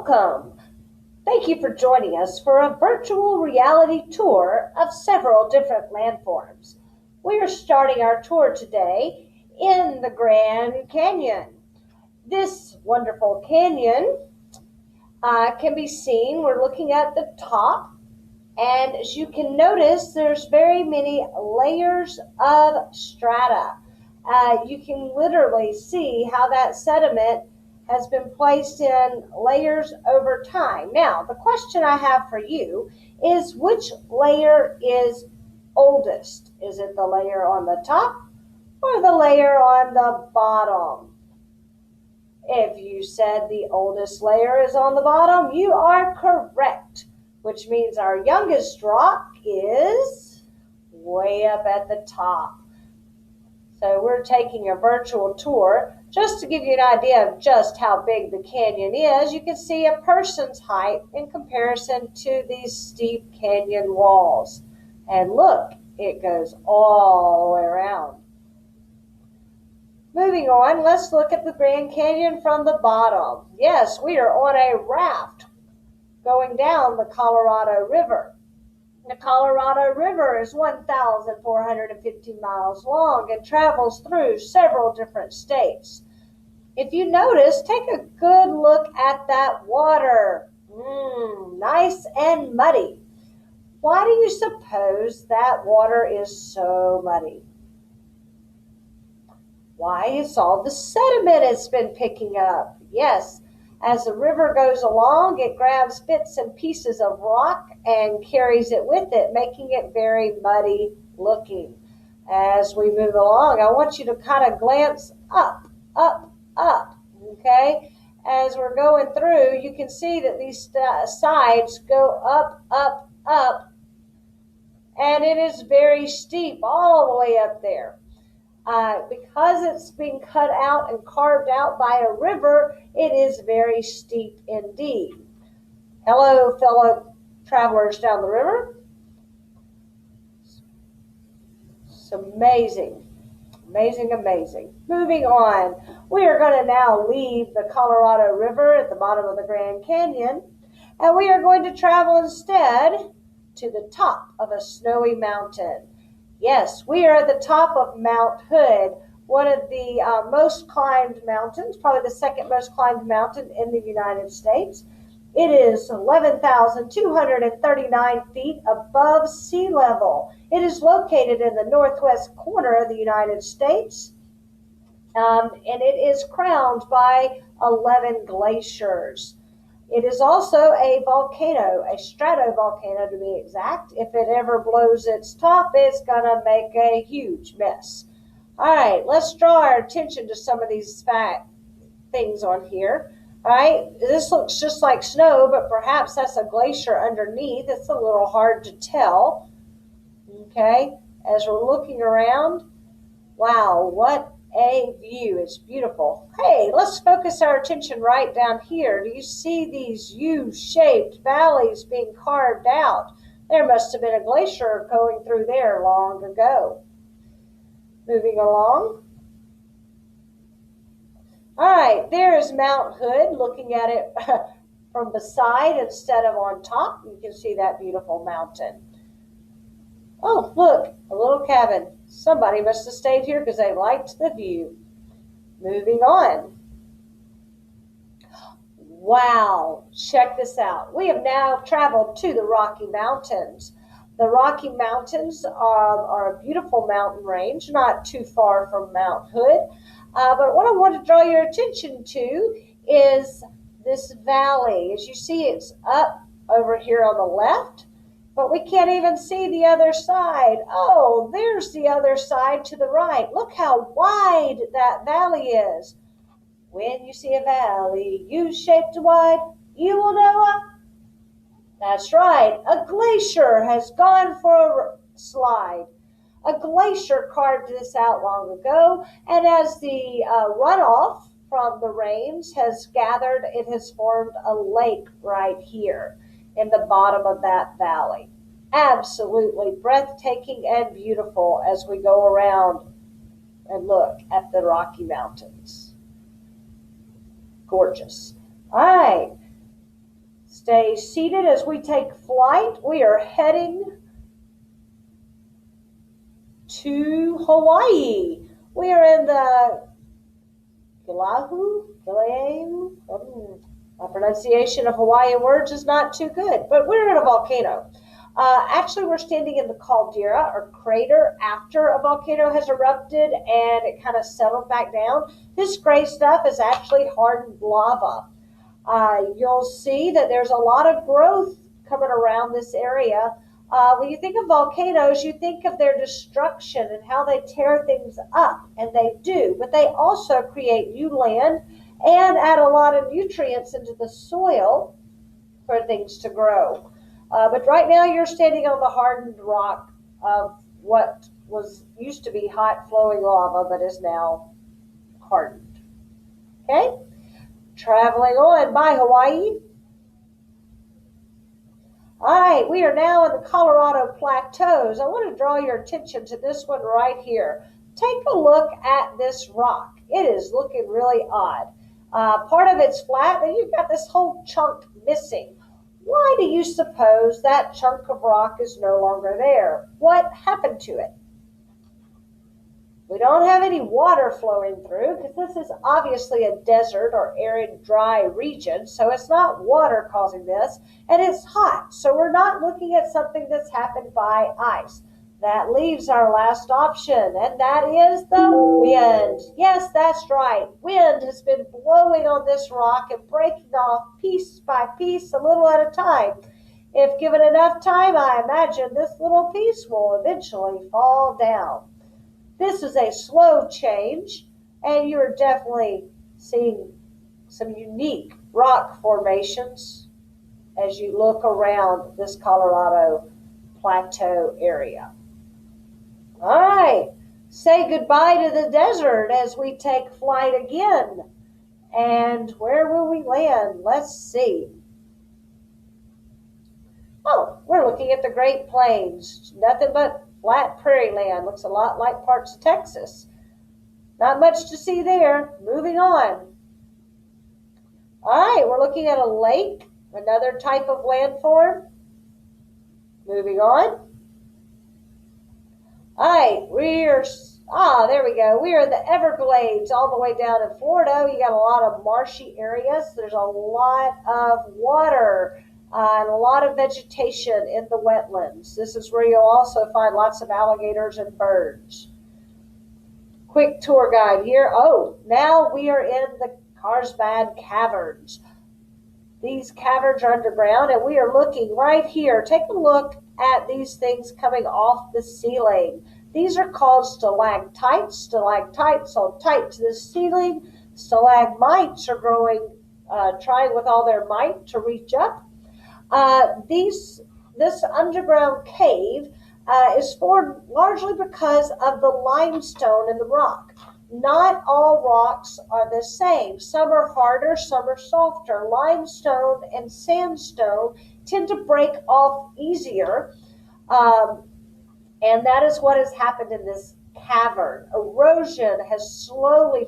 Welcome. Thank you for joining us for a virtual reality tour of several different landforms. We are starting our tour today in the Grand Canyon. This wonderful canyon can be seen. We're looking at the top, and as you can notice, there's very many layers of strata. You can literally see how that sediment has been placed in layers over time. Now, the question I have for you is, which layer is oldest? Is it the layer on the top or the layer on the bottom? If you said the oldest layer is on the bottom, you are correct, which means our youngest rock is way up at the top. So we're taking a virtual tour just to give you an idea of just how big the canyon is. You can see a person's height in comparison to these steep canyon walls. And look, it goes all the way around. Moving on, let's look at the Grand Canyon from the bottom. Yes, we are on a raft going down the Colorado River. The Colorado River is 1,450 miles long and travels through several different states. If you notice, take a good look at that water. Nice and muddy. Why do you suppose that water is so muddy? Why? It's all the sediment it's been picking up. Yes, as the river goes along, it grabs bits and pieces of rock and carries it with it, making it very muddy looking. As we move along, I want you to kind of glance up, okay? As we're going through, you can see that these sides go up, and it is very steep all the way up there. Because it's being cut out and carved out by a river, it is very steep indeed. Hello, fellow travelers down the river. It's amazing. Moving on, we are going to now leave the Colorado River at the bottom of the Grand Canyon, and we are going to travel instead to the top of a snowy mountain. Yes, we are at the top of Mount Hood, one of the most climbed mountains, probably the second most climbed mountain in the United States. It is 11,239 feet above sea level. It is located in the northwest corner of the United States, and it is crowned by 11 glaciers. It is also a volcano, a stratovolcano to be exact. If it ever blows its top, it's going to make a huge mess. All right, let's draw our attention to some of these things on here. All right, this looks just like snow, but perhaps that's a glacier underneath. It's a little hard to tell. Okay, as we're looking around, wow, what a view. It's beautiful. Hey, let's focus our attention right down here. Do you see these U-shaped valleys being carved out? There must have been a glacier going through there long ago. Moving along. All right, there is Mount Hood, looking at it from beside instead of on top. You can see that beautiful mountain. Oh, look, a little cabin. Somebody must have stayed here because they liked the view. Moving on. Wow, check this out. We have now traveled to the Rocky Mountains. The Rocky Mountains are a beautiful mountain range, not too far from Mount Hood. But what I want to draw your attention to is this valley. As you see, it's up over here on the left. But we can't even see the other side. Oh, there's the other side to the right. Look how wide that valley is. When you see a valley U-shaped wide, you will know that's right. A glacier has gone for a slide. A glacier carved this out long ago, and as the runoff from the rains has gathered, it has formed a lake right here in the bottom of that valley. Absolutely breathtaking and beautiful as we go around and look at the Rocky Mountains. Gorgeous. All right, Stay seated as we take flight. We are heading to Hawaii. We are in the Gilahu. My pronunciation of Hawaiian words is not too good, but we're in a volcano. Actually, we're standing in the caldera or crater after a volcano has erupted and it kind of settled back down. This gray stuff is actually hardened lava. You'll see that there's a lot of growth coming around this area. When you think of volcanoes, you think of their destruction and how they tear things up, and they do, but they also create new land and add a lot of nutrients into the soil for things to grow. But right now you're standing on the hardened rock of what used to be hot flowing lava but is now hardened. Okay? Traveling on by Hawaii. All right, we are now in the Colorado Plateaus. I want to draw your attention to this one right here. Take a look at this rock. It is looking really odd. Part of it's flat, and you've got this whole chunk missing. Why do you suppose that chunk of rock is no longer there? What happened to it? We don't have any water flowing through because this is obviously a desert or arid, dry region, so it's not water causing this, and it's hot, so we're not looking at something that's happened by ice. That leaves our last option, and that is the wind. Yes, that's right. Wind has been blowing on this rock and breaking off piece by piece, a little at a time. If given enough time, I imagine this little piece will eventually fall down. This is a slow change, and you're definitely seeing some unique rock formations as you look around this Colorado Plateau area. All right, say goodbye to the desert as we take flight again. And where will we land? Let's see. Oh, we're looking at the Great Plains. Nothing but flat prairie land. Looks a lot like parts of Texas. Not much to see there. Moving on. All right, we're looking at a lake, another type of landform. Moving on. All right, there we go. We are in the Everglades all the way down in Florida. You got a lot of marshy areas. There's a lot of water and a lot of vegetation in the wetlands. This is where you'll also find lots of alligators and birds. Quick tour guide here. Oh, now we are in the Carlsbad Caverns. These caverns are underground, and we are looking right here. Take a look at these things coming off the ceiling. These are called stalactites. Stalactites hold tight to the ceiling. Stalagmites are growing, trying with all their might to reach up. This underground cave is formed largely because of the limestone in the rock. Not all rocks are the same. Some are harder, some are softer. Limestone and sandstone tend to break off easier, and that is what has happened in this cavern. Erosion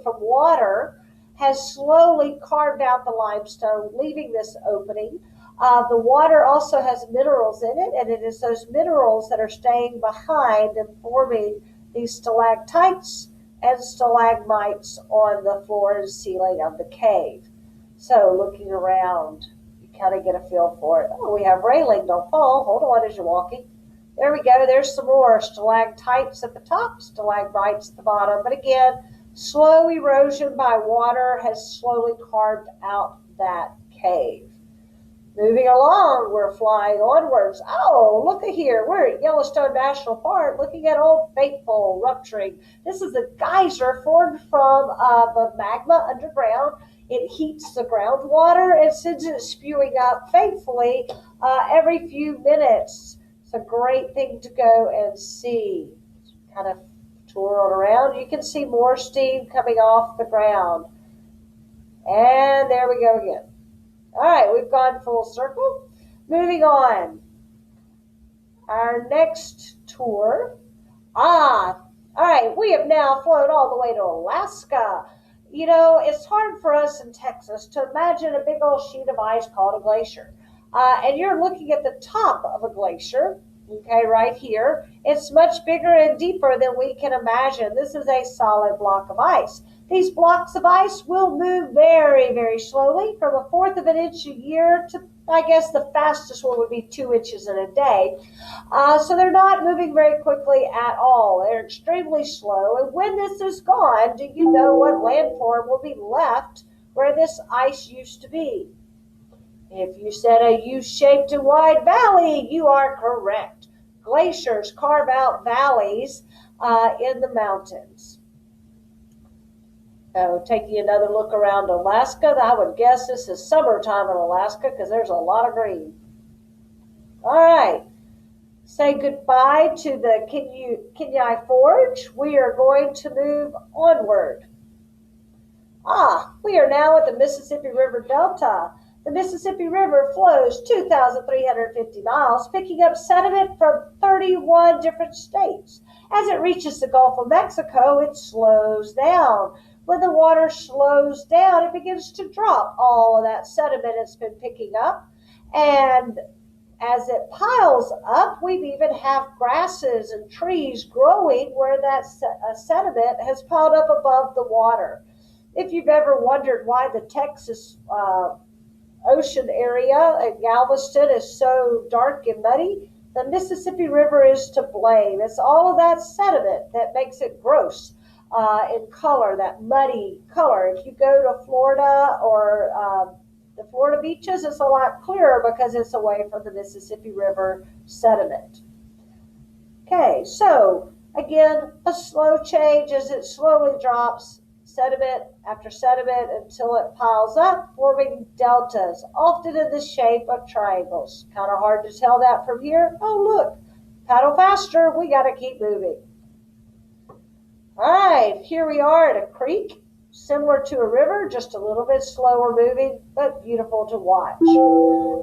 from water has slowly carved out the limestone, leaving this opening. The water also has minerals in it, and it is those minerals that are staying behind and forming these stalactites and stalagmites on the floor and ceiling of the cave. So looking around, you kind of get a feel for it. Oh, we have railing, don't fall. Hold on as you're walking. There we go. There's some more stalactites at the top, stalagmites at the bottom. But again, slow erosion by water has slowly carved out that cave. Moving along, we're flying onwards. Oh, look at here. We're at Yellowstone National Park looking at Old Faithful rupturing. This is a geyser formed from the magma underground. It heats the groundwater and sends it spewing up faithfully every few minutes. It's a great thing to go and see. Kind of tour on around. You can see more steam coming off the ground. And there we go again. All right, we've gone full circle. Moving on. Our next tour. All right, we have now flown all the way to Alaska. You know, it's hard for us in Texas to imagine a big old sheet of ice called a glacier. And you're looking at the top of a glacier, okay, right here. It's much bigger and deeper than we can imagine. This is a solid block of ice. These blocks of ice will move very, very slowly, from a fourth of an inch a year to, I guess, the fastest one would be 2 inches in a day. So they're not moving very quickly at all. They're extremely slow. And when this is gone, do you know what landform will be left where this ice used to be? If you said a U-shaped and wide valley, you are correct. Glaciers carve out valleys in the mountains. Taking another look around Alaska, I would guess this is summertime in Alaska because there's a lot of green. All right. Say goodbye to the Kenai Forge. We are going to move onward. We are now at the Mississippi River Delta. The Mississippi River flows 2,350 miles, picking up sediment from 31 different states. As it reaches the Gulf of Mexico, it slows down. When the water slows down, it begins to drop all of that sediment it's been picking up. And as it piles up, we even have grasses and trees growing where that sediment has piled up above the water. If you've ever wondered why the Texas ocean area at Galveston is so dark and muddy, the Mississippi River is to blame. It's all of that sediment that makes it gross in color, that muddy color. If you go to Florida or the Florida beaches, it's a lot clearer because it's away from the Mississippi River sediment. Okay, so again, a slow change as it slowly drops sediment after sediment until it piles up, forming deltas, often in the shape of triangles. Kind of hard to tell that from here. Oh, look, paddle faster. We got to keep moving. All right, here we are at a creek, similar to a river, just a little bit slower moving, but beautiful to watch.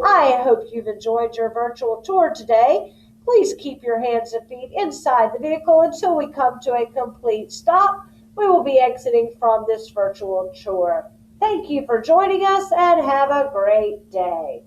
I hope you've enjoyed your virtual tour today. Please keep your hands and feet inside the vehicle until we come to a complete stop. We will be exiting from this virtual tour. Thank you for joining us and have a great day.